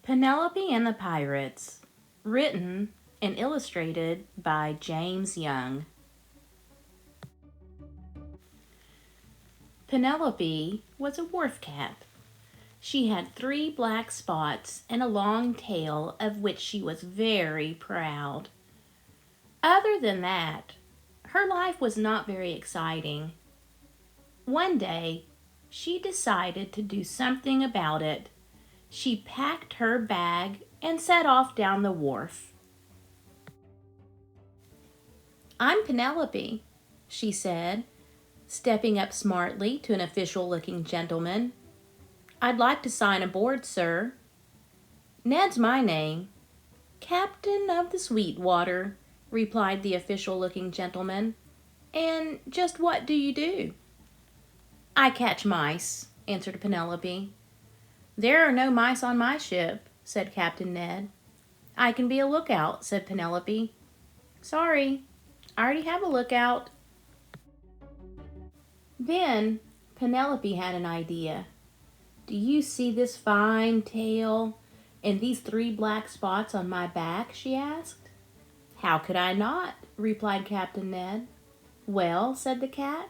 Penelope and the Pirates, written and illustrated by James Young. Penelope was a wharf cat. She had 3 black spots and a long tail of which she was very proud. Other than that, her life was not very exciting. One day, she decided to do something about it. She packed her bag and set off down the wharf. "I'm Penelope," she said, stepping up smartly to an official-looking gentleman. "I'd like to sign aboard, sir." "Ned's my name." "Captain of the Sweetwater," replied the official-looking gentleman. "And just what do you do?" "I catch mice," answered Penelope. "There are no mice on my ship," said Captain Ned. "I can be a lookout," said Penelope. "Sorry, I already have a lookout." Then Penelope had an idea. "Do you see this fine tail and these 3 black spots on my back?" she asked. "How could I not?" replied Captain Ned. "Well," said the cat,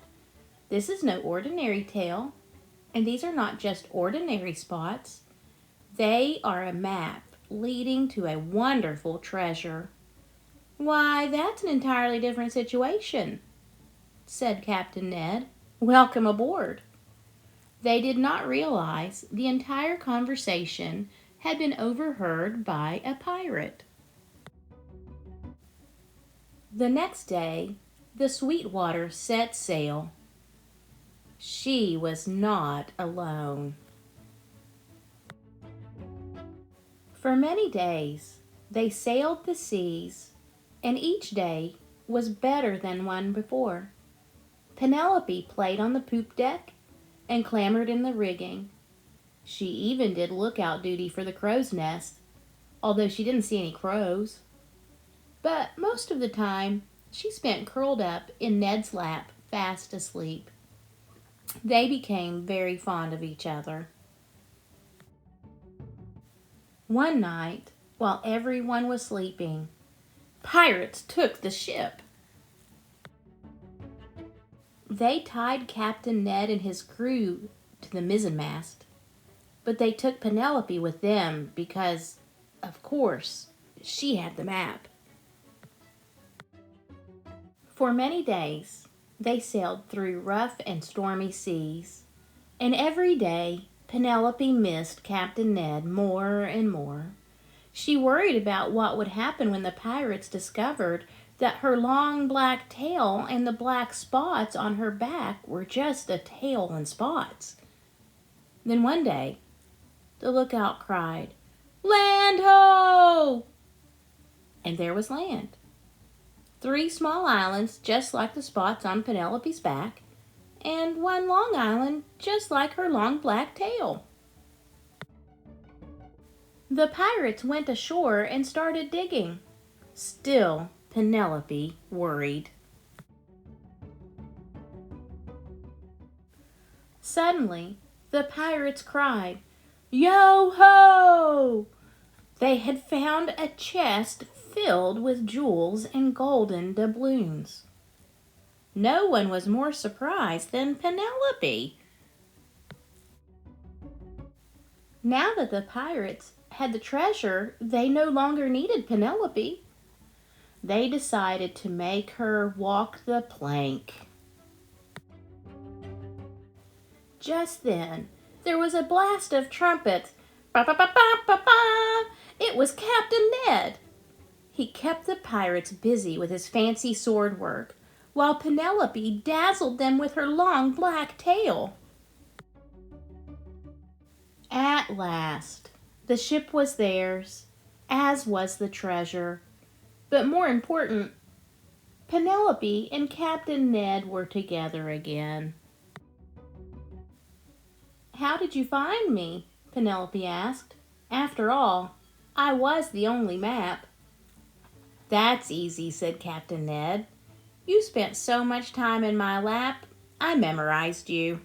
"this is no ordinary tail, and these are not just ordinary spots. They are a map leading to a wonderful treasure." "Why, that's an entirely different situation," said Captain Ned. "Welcome aboard." They did not realize the entire conversation had been overheard by a pirate. The next day, the Sweetwater set sail. She was not alone. For many days, they sailed the seas, and each day was better than one before. Penelope played on the poop deck and clambered in the rigging. She even did lookout duty for the crow's nest, although she didn't see any crows. But most of the time, she spent curled up in Ned's lap, fast asleep. They became very fond of each other. One night, while everyone was sleeping, pirates took the ship. They tied Captain Ned and his crew to the mizzenmast, but they took Penelope with them because, of course, she had the map. For many days, they sailed through rough and stormy seas, and every day Penelope missed Captain Ned more and more. She worried about what would happen when the pirates discovered that her long black tail and the black spots on her back were just a tail and spots. Then one day, the lookout cried, "Land ho!" And there was land. 3 small islands just like the spots on Penelope's back, and 1 long island just like her long black tail. The pirates went ashore and started digging. Still, Penelope worried. Suddenly, the pirates cried, "Yo-ho!" They had found a chest filled with jewels and golden doubloons. No one was more surprised than Penelope. Now that the pirates had the treasure, they no longer needed Penelope. They decided to make her walk the plank. Just then, there was a blast of trumpets. Ba-ba-ba-ba-ba-ba! It was Captain Ned. He kept the pirates busy with his fancy sword work, while Penelope dazzled them with her long black tail. At last, the ship was theirs, as was the treasure. But more important, Penelope and Captain Ned were together again. "How did you find me?" Penelope asked. "After all, I was the only map." "That's easy," said Captain Ned. "You spent so much time in my lap, I memorized you."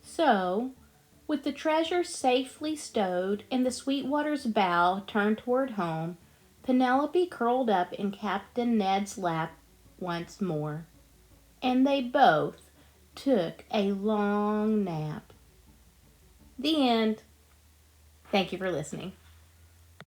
So, With the treasure safely stowed and the Sweetwater's bow turned toward home, Penelope curled up in Captain Ned's lap once more, and they both took a long nap. The end. Thank you for listening.